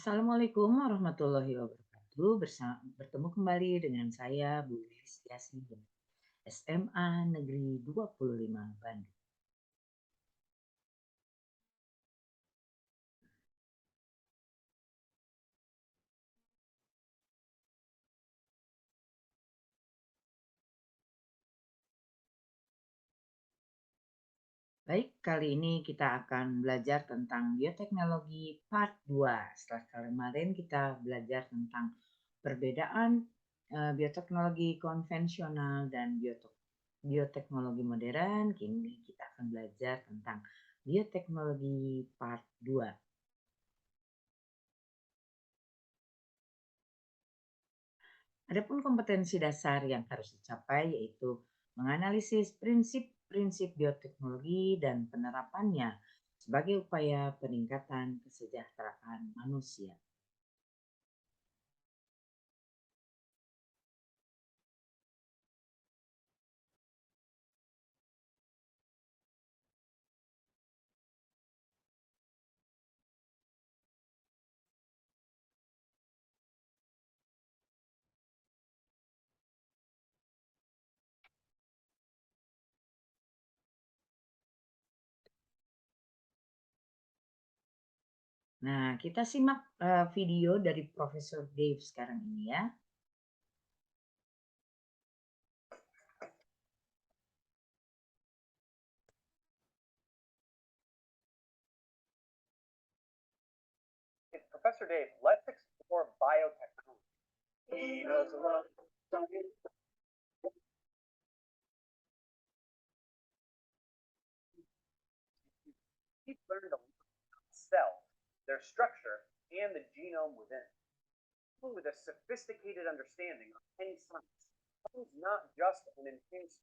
Assalamualaikum warahmatullahi wabarakatuh. Bertemu kembali dengan saya Bu Lilis Yasmin, SMA Negeri 25 Bandung. Baik, kali ini kita akan belajar tentang bioteknologi part 2. Setelah kemarin kita belajar tentang perbedaan bioteknologi konvensional dan bioteknologi modern, kini kita akan belajar tentang bioteknologi part 2. Adapun kompetensi dasar yang harus dicapai yaitu menganalisis prinsip-prinsip bioteknologi dan penerapannya sebagai upaya peningkatan kesejahteraan manusia. Nah, kita simak video dari Profesor Dave sekarang ini ya. Professor Dave, let's explore biotechnology. He knows a lot. He's learned a lot about cells, their structure, and the genome within. With a sophisticated understanding of any science, comes not just an enhanced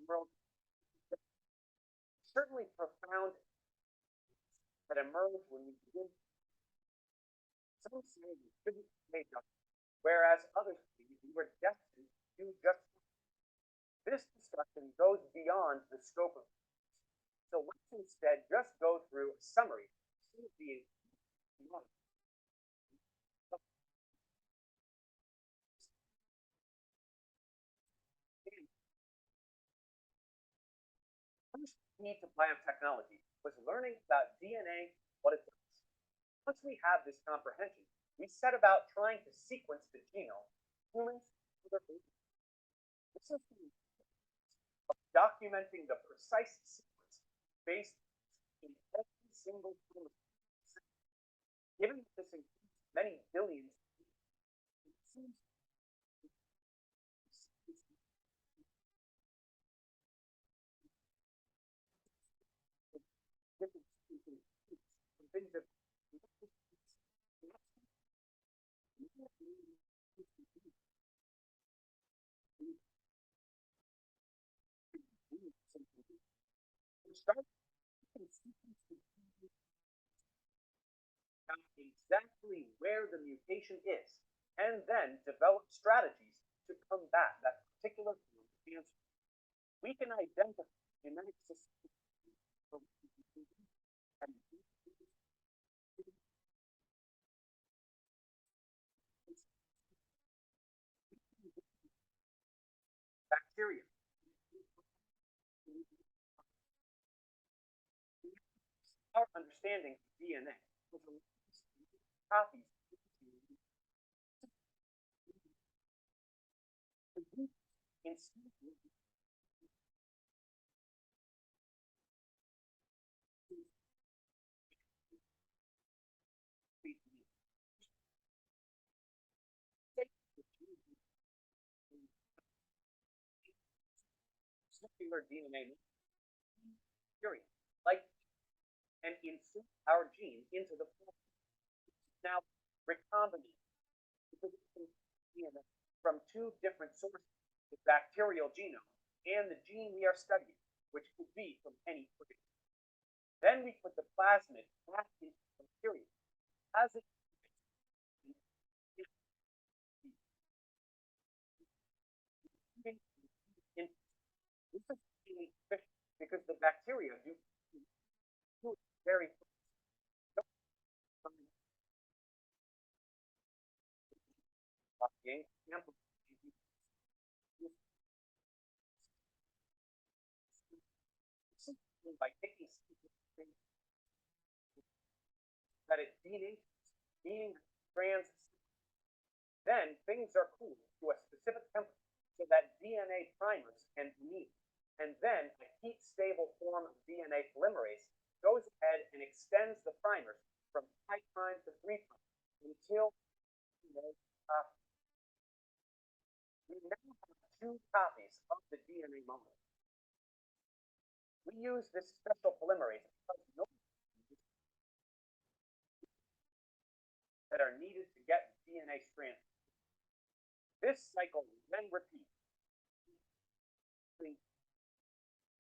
world, certainly profound that emerge when we begin. Some say we shouldn't make up, whereas others believe we were destined to do just that. This discussion goes beyond the scope of. So let's instead just go through a summary of the first key to biotechnology was learning about DNA, what it does. Once we have this comprehension, we set about trying to sequence the genome, humans, other babies. This is the of documenting the precise sequence based in every single chromosome. Given that this includes many billions, it seems things that start exactly where the mutation is, and then develop strategies to combat that particular form of cancer. We can identify genetic systems and bacteria. Our understanding of DNA was a copies in circular DNA material, like and insert our gene into the process. Now recombinate DNA from two different sources, the bacterial genome and the gene we are studying, which could be from any organism. Then we put the plasmid back into the material as it because the bacteria do it very by taking that it denatures, meaning strands. Then things are cooled to a specific temperature so that DNA primers can meet. And then a heat stable form of DNA polymerase goes ahead and extends the primers from 5' to 3' until we now have two copies of the DNA monomers. We use this special polymerase because no that are needed to get DNA strands. This cycle then repeats,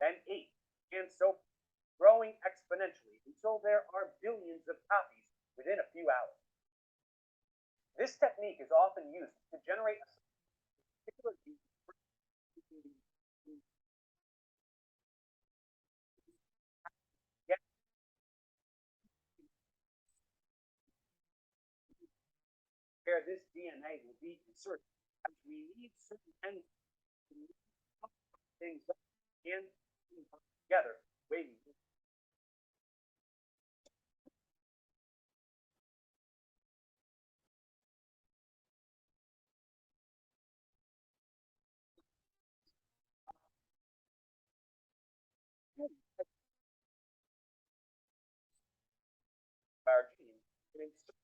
then 8, and so growing exponentially until there are billions of copies within a few hours. This technique is often used to generate a particular gene where this DNA will be inserted. As we need certain enzymes to things up and together, waiting. Our gene and insert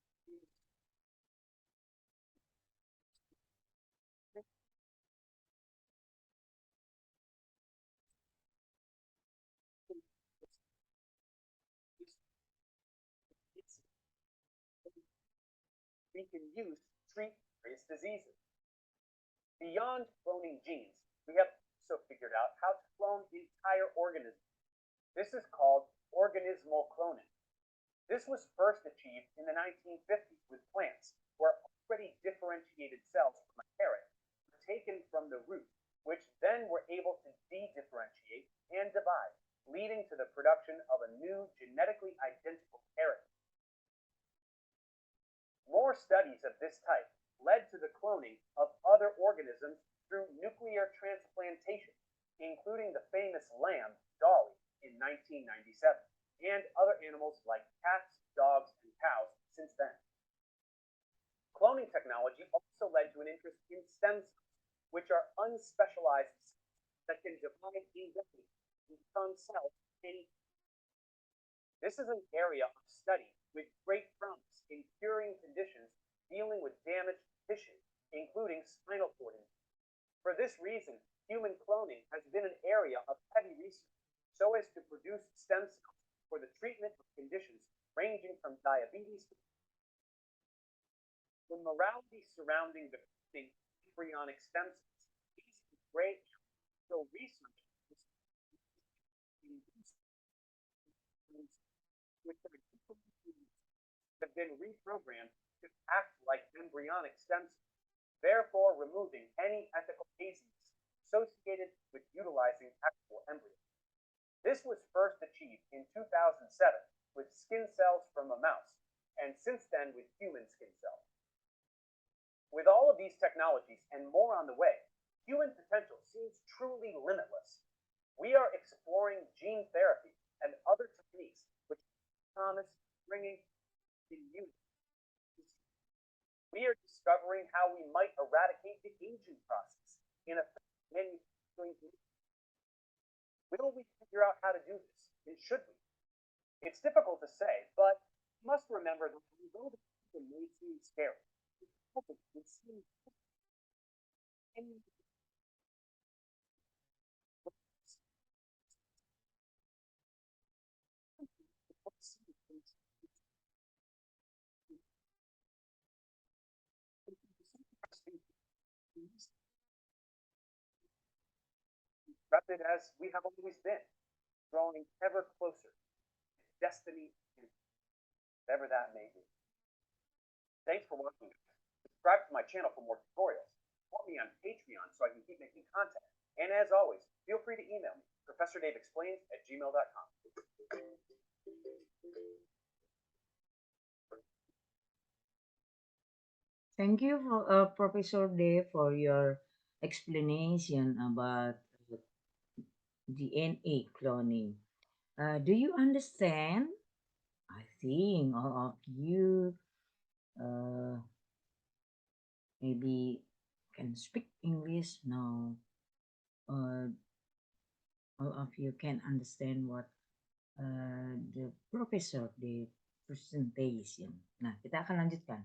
we can use to treat various diseases. Beyond cloning genes, we have also figured out how to clone entire organisms. This is called organismal cloning. This was first achieved in the 1950s with plants, where already differentiated cells from a carrot were taken from the root, which then were able to de-differentiate and divide, leading to the production of a new genetically identical carrot. More studies of this type led to the cloning of other organisms through nuclear transplantation, including the famous lamb, Dolly, in 1997, and other animals like cats, dogs, and cows since then. Cloning technology also led to an interest in stem cells, which are unspecialized cells that can divide indefinitely and become cells any. This is an area of study with great promise in curing conditions dealing with damaged tissue, including spinal cord injury. For this reason, human cloning has been an area of heavy research so as to produce stem cells for the treatment of conditions ranging from diabetes to the morality surrounding the cloning of embryonic stem cells is great. So research which have been reprogrammed to act like embryonic stem cells, therefore removing any ethical haziness associated with utilizing actual embryos. This was first achieved in 2007 with skin cells from a mouse, and since then with human skin cells. With all of these technologies and more on the way, human potential seems truly limitless. We are exploring gene therapy and other techniques which promise bringing in unity. We are discovering how we might eradicate the aging process in a manufacturing. Will we figure out how to do this? And should we? It's difficult to say, but you must remember that although the future may seem scary, it seems accepted as we have always been, drawing ever closer to destiny, whatever that may be. Thanks for watching. Subscribe to my channel for more tutorials. Support me on Patreon so I can keep making content. And as always, feel free to email me ProfessorDaveExplains@gmail.com. Thank you, Professor Dave, for your explanation about DNA cloning. Do you understand? I think all of you uh, maybe can speak English now. All of you can understand what the professor the presentation. Nah, kita akan lanjutkan.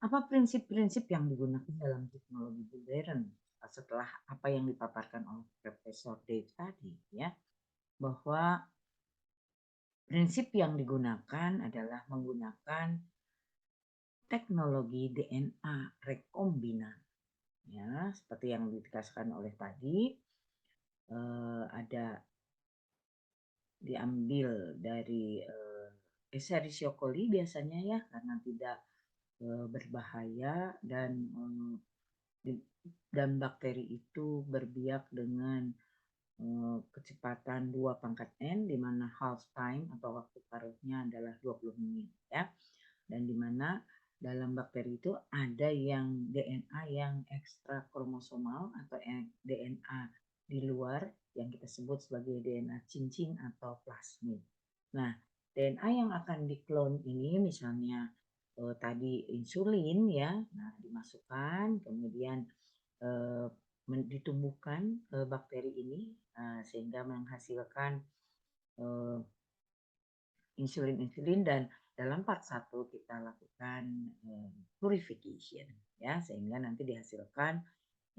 Apa prinsip-prinsip yang digunakan dalam teknologi modern setelah apa yang dipaparkan oleh Profesor Dave tadi, ya, bahwa prinsip yang digunakan adalah menggunakan teknologi DNA rekombinan, ya, seperti yang dikasihkan oleh tadi, ada diambil dari Escherichia coli biasanya, ya, karena tidak berbahaya dan bakteri itu berbiak dengan kecepatan 2 pangkat N, di mana half time atau waktu paruhnya adalah 20 menit, ya. Dan di mana dalam bakteri itu ada yang DNA yang ekstra kromosomal atau DNA di luar yang kita sebut sebagai DNA cincin atau plasmid. Nah, DNA yang akan diklon ini misalnya tadi insulin, ya, nah dimasukkan kemudian ditumbuhkan bakteri ini sehingga menghasilkan insulin dan dalam part 1 kita lakukan purification, ya, sehingga nanti dihasilkan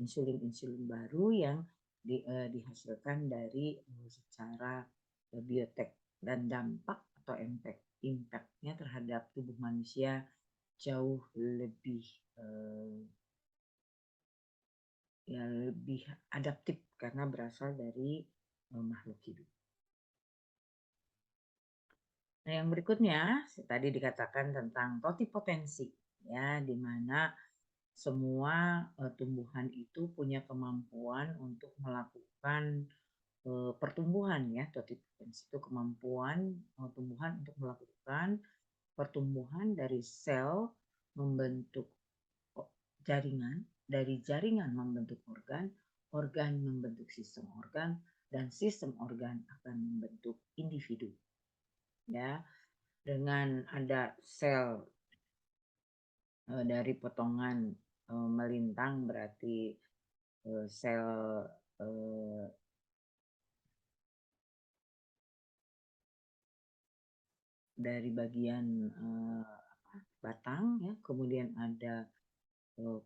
insulin baru yang dihasilkan dari secara biotek, dan dampak atau impact-nya terhadap tubuh manusia jauh lebih lebih adaptif karena berasal dari makhluk hidup. Nah, yang berikutnya tadi dikatakan tentang totipotensi, ya, di mana semua tumbuhan itu punya kemampuan untuk melakukan pertumbuhan, ya. Totipotensi itu kemampuan tumbuhan untuk melakukan pertumbuhan dari sel membentuk jaringan, dari jaringan membentuk organ, organ membentuk sistem organ, dan sistem organ akan membentuk individu, ya. Dengan ada sel dari potongan melintang berarti sel dari bagian batang, ya, kemudian ada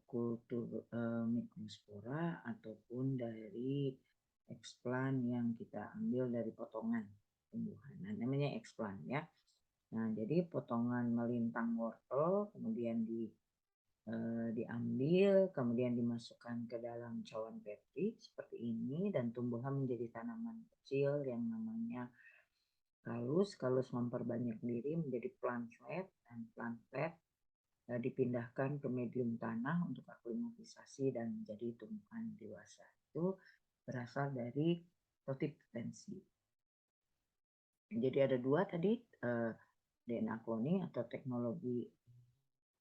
kultur mikrospora ataupun dari eksplan yang kita ambil dari potongan tumbuhan. Nah, namanya eksplan, ya. Nah, jadi potongan melintang wortel kemudian diambil, kemudian dimasukkan ke dalam cawan petri seperti ini, dan tumbuhlah menjadi tanaman kecil yang namanya kalus memperbanyak diri menjadi plantlet, dan plantlet dipindahkan ke medium tanah untuk aklimatisasi dan menjadi tumbuhan dewasa. Itu berasal dari totipotensi. Jadi ada dua tadi, DNA cloning atau teknologi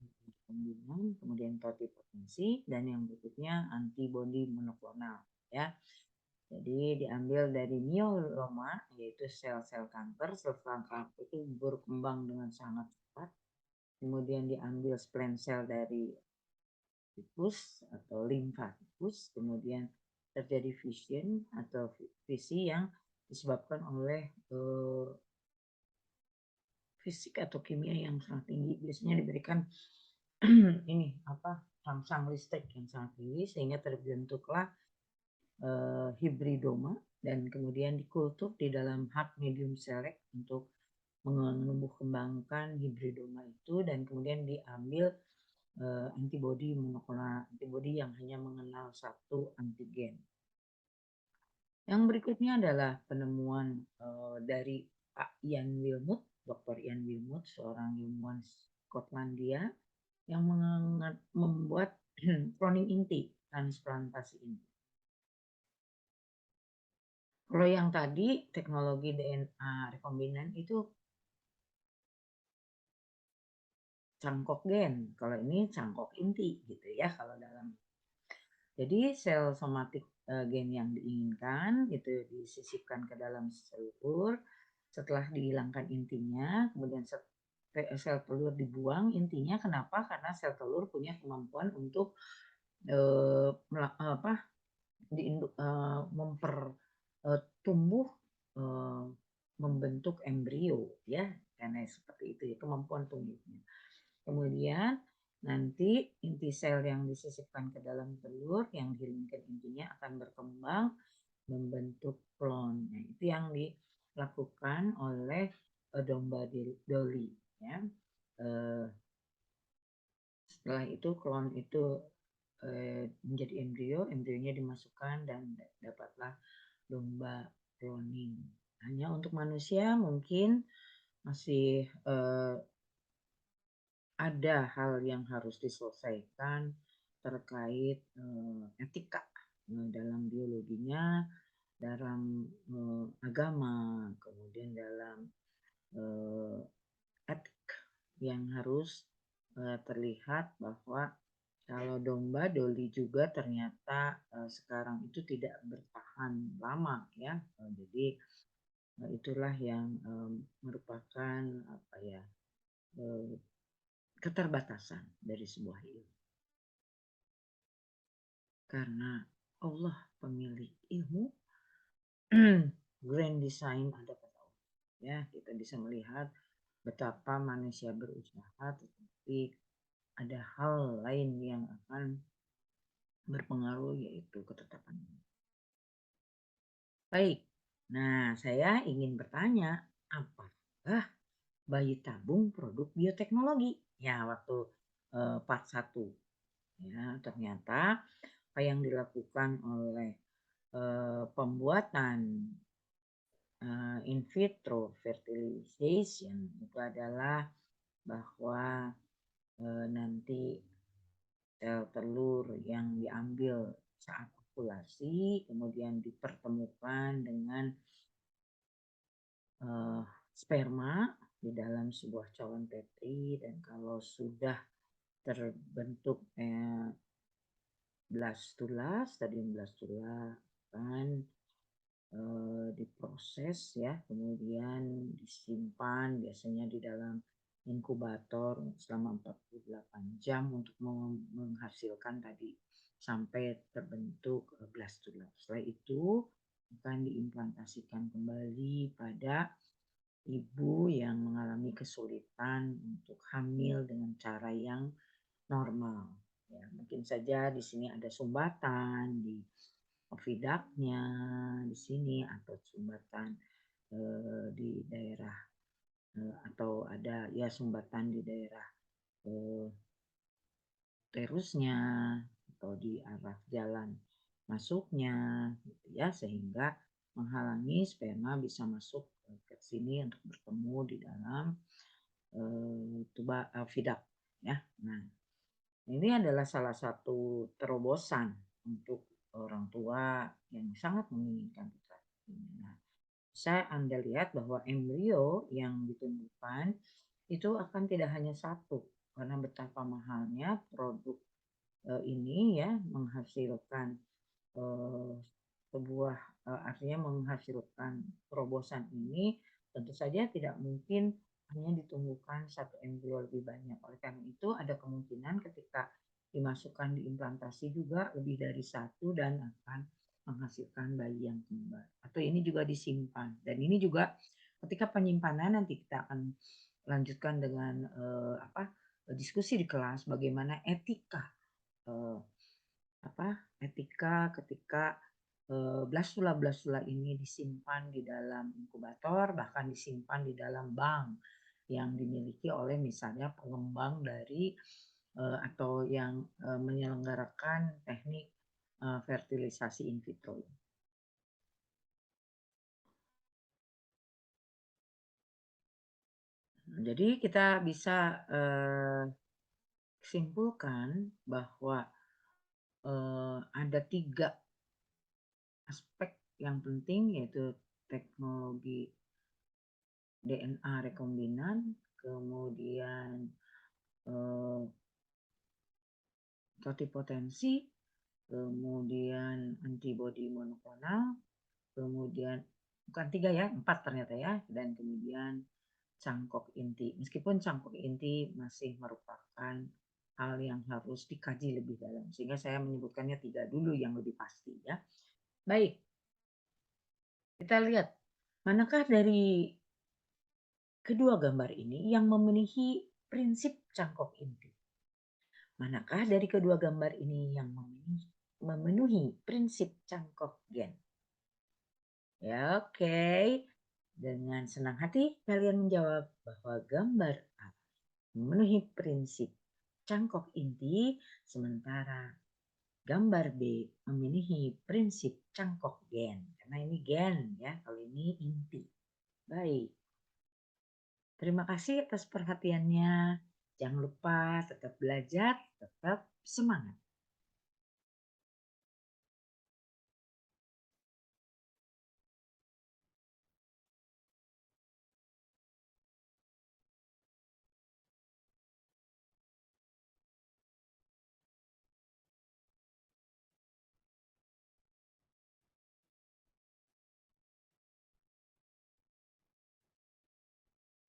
rekombinan, kemudian totipotensi, dan yang berikutnya antibodi monoklonal, ya. Jadi diambil dari myeloma, yaitu sel-sel kanker. Sel kanker itu berkembang dengan sangat cepat. Kemudian diambil stem sel dari tikus atau limfatikus, kemudian terjadi fusion atau fisi yang disebabkan oleh fisik atau kimia yang sangat tinggi. Biasanya diberikan ini rangsang listrik yang sangat tinggi sehingga terbentuklah hibridoma, dan kemudian dikultur di dalam hard medium select untuk menumbuh kembangkan hibridoma itu, dan kemudian diambil antibodi monoklonal, antibodi yang hanya mengenal satu antigen. Yang berikutnya adalah penemuan dari Pak Ian Wilmut, Dr. Ian Wilmut, seorang ilmuwan Skotlandia yang membuat cloning inti, transplantasi inti. Kalau yang tadi teknologi DNA rekombinan itu cangkok gen, kalau ini cangkok inti gitu ya kalau dalam. Jadi sel somatik gen yang diinginkan itu disisipkan ke dalam telur. Setelah dihilangkan intinya, kemudian sel telur dibuang intinya. Kenapa? Karena sel telur punya kemampuan untuk tumbuh membentuk embrio ya, karena seperti itu ya kemampuan tumbuhnya. Kemudian nanti inti sel yang disisipkan ke dalam telur yang dihilangkan intinya akan berkembang membentuk klon. Nah, itu yang dilakukan oleh domba Dolly ya. Setelah itu klon itu menjadi embrio, embrionya dimasukkan dan dapatlah domba cloning. Hanya untuk manusia mungkin masih ada hal yang harus diselesaikan terkait etika dalam biologinya, dalam agama, kemudian dalam etik yang harus terlihat bahwa kalau domba Dolly juga ternyata sekarang itu tidak bertahan lama ya. Jadi itulah yang merupakan apa ya keterbatasan dari sebuah ilmu. Karena Allah pemilik ilmu, grand design ada pada Allah. Ya, kita bisa melihat betapa manusia berusaha, tetapi ada hal lain yang akan berpengaruh, yaitu ketetapan. Baik, nah saya ingin bertanya, apakah bayi tabung produk bioteknologi? Ya, waktu part 1. Ya, ternyata apa yang dilakukan oleh pembuatan in vitro fertilization itu adalah bahwa nanti sel telur yang diambil saat ovulasi kemudian dipertemukan dengan sperma di dalam sebuah cawan Petri, dan kalau sudah terbentuk blastula, stadium blastula kan diproses ya, kemudian disimpan biasanya di dalam inkubator selama 48 jam untuk menghasilkan tadi sampai terbentuk blastula. Setelah itu akan diimplantasikan kembali pada ibu yang mengalami kesulitan untuk hamil dengan cara yang normal. Ya, mungkin saja di sini ada sumbatan di ovidaknya di sini, atau sumbatan di daerah atau ada ya sumbatan di daerah uterusnya atau di arah jalan masuknya gitu ya, sehingga menghalangi sperma bisa masuk ke sini untuk bertemu di dalam tuba vidak ya. Nah, ini adalah salah satu terobosan untuk orang tua yang sangat menginginkan putra. Nah, saya Anda lihat bahwa embrio yang ditumbuhkan itu akan tidak hanya satu, karena betapa mahalnya produk ini ya, menghasilkan sebuah artinya menghasilkan terobosan ini tentu saja tidak mungkin hanya ditumbuhkan satu embrio lebih banyak. Oleh karena itu ada kemungkinan ketika dimasukkan di implantasi juga lebih dari satu dan akan menghasilkan bayi yang kembar. Atau ini juga disimpan, dan ini juga ketika penyimpanan nanti kita akan lanjutkan dengan diskusi di kelas bagaimana etika ketika blastula ini disimpan di dalam inkubator, bahkan disimpan di dalam bank yang dimiliki oleh misalnya pengembang dari atau yang menyelenggarakan teknik fertilisasi in vitro. Jadi kita bisa simpulkan bahwa ada 3 aspek yang penting yaitu teknologi DNA rekombinan, kemudian totipotensi, kemudian antibodi monoklonal, kemudian bukan 3 ya, 4 ternyata ya, dan kemudian cangkok inti. Meskipun cangkok inti masih merupakan hal yang harus dikaji lebih dalam, sehingga saya menyebutkannya 3 dulu yang lebih pasti ya. Baik, kita lihat manakah dari kedua gambar ini yang memenuhi prinsip cangkok inti. Manakah dari kedua gambar ini yang memenuhi prinsip cangkok gen? Ya, oke. Dengan senang hati kalian menjawab bahwa gambar A memenuhi prinsip cangkok inti, sementara gambar B memenuhi prinsip cangkok gen. Karena ini gen ya, kalau ini inti. Baik. Terima kasih atas perhatiannya. Jangan lupa tetap belajar, tetap semangat.